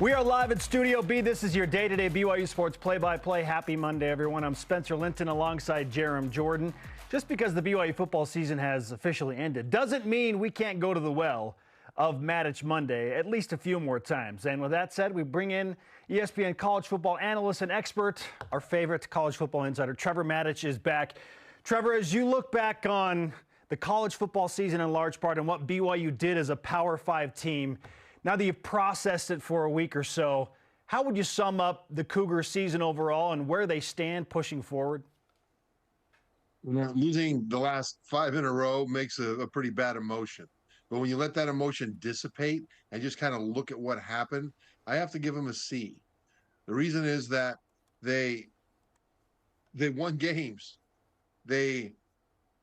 We are live at Studio B. This is your day-to-day BYU Sports play-by-play. Happy Monday, everyone. I'm Spencer Linton alongside Jarom Jordan. Just because the BYU football season has officially ended doesn't mean we can't go to the well of Matich Monday at least a few more times. And with that said, we bring in ESPN college football analyst and expert, our favorite college football insider, Trevor Matich is back. Trevor, as you look back on the college football season in large part and what BYU did as a Power 5 team, now that you've processed it for a week or so, how would you sum up the Cougar season overall and where they stand pushing forward? Losing the last 5 in a row makes a pretty bad emotion. But when you let that emotion dissipate and just kind of look at what happened, I have to give them a C. The reason is that they won games. They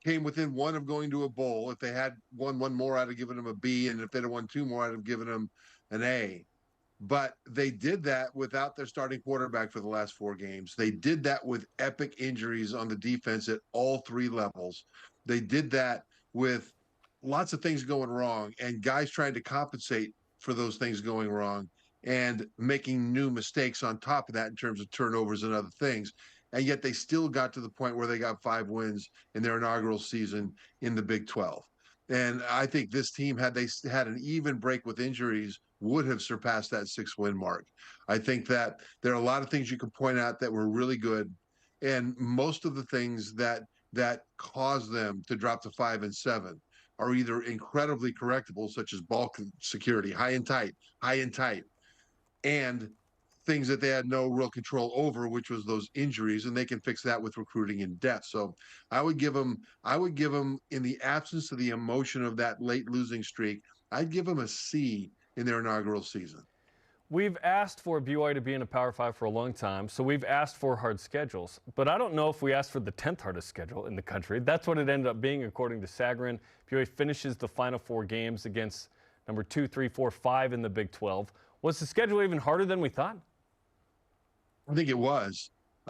came within one of going to a bowl. If they had won one more, I'd have given them a B. And if they'd have won two more, I'd have given them an A. But they did that without their starting quarterback for the last 4 games. They did that with epic injuries on the defense at all 3 levels. They did that with lots of things going wrong and guys trying to compensate for those things going wrong and making new mistakes on top of that in terms of turnovers and other things. And yet they still got to the point where they got 5 wins in their inaugural season in the Big 12. And I think this team, had they had an even break with injuries, would have surpassed that 6-win mark. I think that there are a lot of things you can point out that were really good. And most of the things that caused them to drop to 5 and 7 are either incredibly correctable, such as ball security, high and tight, and things that they had no real control over, which was those injuries, and they can fix that with recruiting and depth. So I would give them, in the absence of the emotion of that late losing streak, I'd give them a C in their inaugural season. We've asked for BYU to be in a Power 5 for a long time, so we've asked for hard schedules. But I don't know if we asked for the 10th hardest schedule in the country. That's what it ended up being, according to Sagarin. BYU finishes the final 4 games against number 2, 3, 4, 5 in the Big 12. Was the schedule even harder than we thought? I think it was.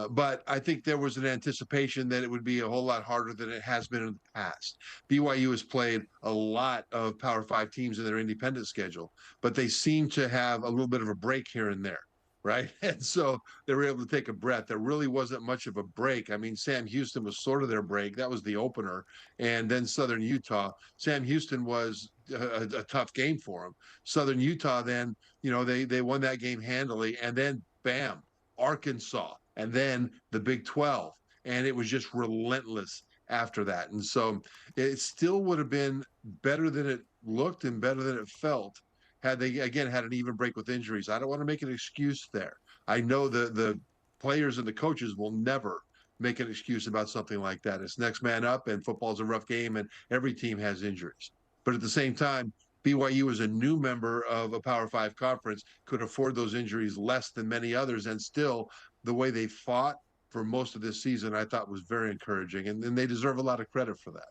But I think there was an anticipation that it would be a whole lot harder than it has been in the past. BYU has played a lot of Power 5 teams in their independent schedule, but they seem to have a little bit of a break here and there, right? And so they were able to take a breath. There really wasn't much of a break. I mean, Sam Houston was sort of their break. That was the opener. And then Southern Utah. Sam Houston was a tough game for them. Southern Utah then, they won that game handily. And then, bam, Arkansas. And then the Big 12, and it was just relentless after that. And so it still would have been better than it looked and better than it felt had they, again, had an even break with injuries. I don't want to make an excuse there. I know the players and the coaches will never make an excuse about something like that. It's next man up, and football's a rough game, and every team has injuries. But at the same time, BYU, as a new member of a Power 5 conference, could afford those injuries less than many others, and still the way they fought for most of this season, I thought was very encouraging, and they deserve a lot of credit for that.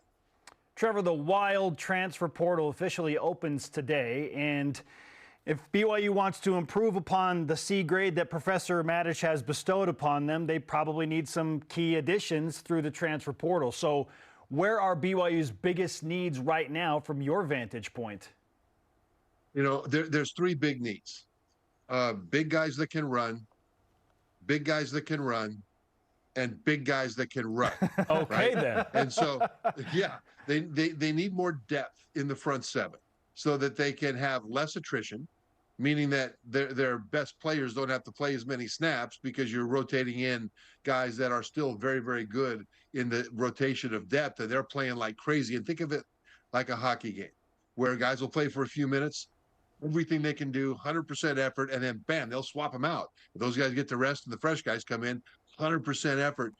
Trevor, the Wild transfer portal officially opens today, and if BYU wants to improve upon the C grade that Professor Matich has bestowed upon them, they probably need some key additions through the transfer portal. So where are BYU's biggest needs right now from your vantage point? There's 3 big needs. Big guys that can run, big guys that can run, and big guys that can run. Okay, right? then. And so, yeah, they need more depth in the front 7 so that they can have less attrition, meaning that their best players don't have to play as many snaps because you're rotating in guys that are still very, very good in the rotation of depth, and they're playing like crazy. And think of it like a hockey game where guys will play for a few minutes, everything they can do, 100% effort, and then bam, they'll swap them out. If those guys get the rest and the fresh guys come in, 100% effort.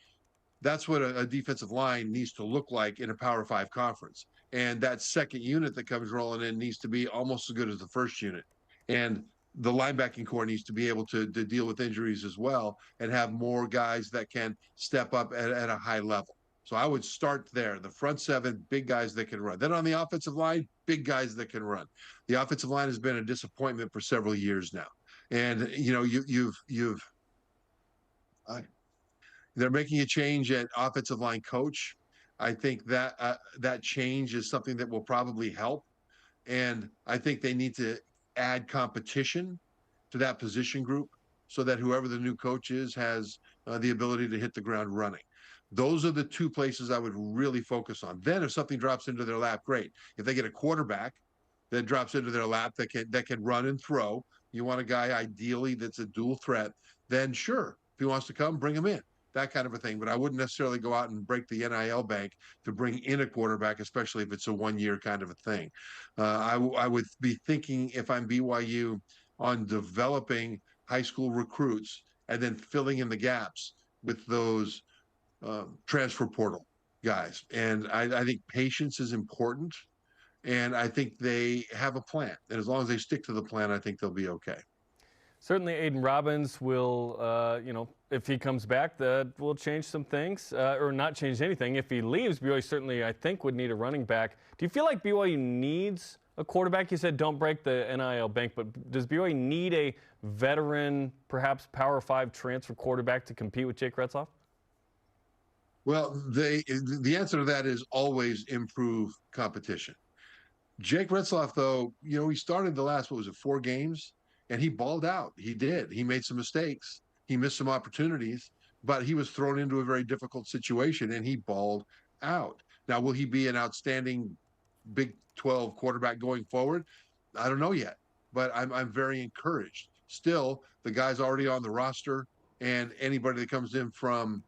That's what a defensive line needs to look like in a Power 5 conference. And that second unit that comes rolling in needs to be almost as good as the first unit. And the linebacking core needs to be able to deal with injuries as well and have more guys that can step up at a high level. So I would start there. The front 7, big guys that can run. Then on the offensive line, big guys that can run. The offensive line has been a disappointment for several years now. And, they're making a change at offensive line coach. I think that that change is something that will probably help. And I think they need to add competition to that position group so that whoever the new coach is has the ability to hit the ground running. Those are the two places I would really focus on. Then if something drops into their lap, great. If they get a quarterback that drops into their lap that can run and throw, you want a guy ideally that's a dual threat, then sure, if he wants to come, bring him in, that kind of a thing. But I wouldn't necessarily go out and break the NIL bank to bring in a quarterback, especially if it's a one-year kind of a thing. I would be thinking, if I'm BYU, on developing high school recruits and then filling in the gaps with those transfer portal guys. And I think patience is important. And I think they have a plan. And as long as they stick to the plan, I think they'll be okay. Certainly, Aiden Robbins will, if he comes back, that will change some things, or not change anything. If he leaves, BYU certainly, I think, would need a running back. Do you feel like BYU needs a quarterback? You said don't break the NIL bank, but does BYU need a veteran, perhaps Power 5 transfer quarterback to compete with Jake Retzloff? Well, the answer to that is always improve competition. Jake Retzloff, though, he started the last, 4 games, and he balled out. He did. He made some mistakes. He missed some opportunities, but he was thrown into a very difficult situation, and he balled out. Now, will he be an outstanding Big 12 quarterback going forward? I don't know yet, but I'm very encouraged. Still, the guy's already on the roster, and anybody that comes in from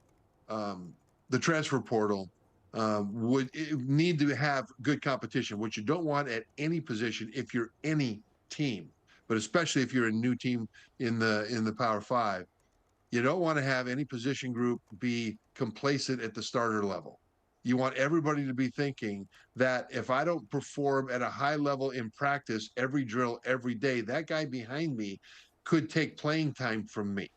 the transfer portal would need to have good competition, which you don't want at any position if you're any team, but especially if you're a new team in the Power 5. You don't want to have any position group be complacent at the starter level. You want everybody to be thinking that if I don't perform at a high level in practice, every drill, every day, that guy behind me could take playing time from me.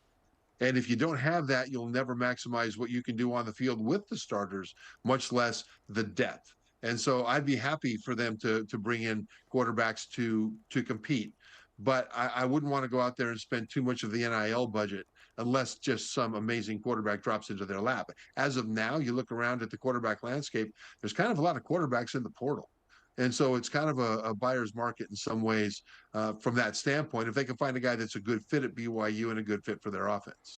And if you don't have that, you'll never maximize what you can do on the field with the starters, much less the depth. And so I'd be happy for them to bring in quarterbacks to compete. But I wouldn't want to go out there and spend too much of the NIL budget unless just some amazing quarterback drops into their lap. As of now, you look around at the quarterback landscape, there's kind of a lot of quarterbacks in the portal. And so it's kind of a buyer's market in some ways from that standpoint, if they can find a guy that's a good fit at BYU and a good fit for their offense.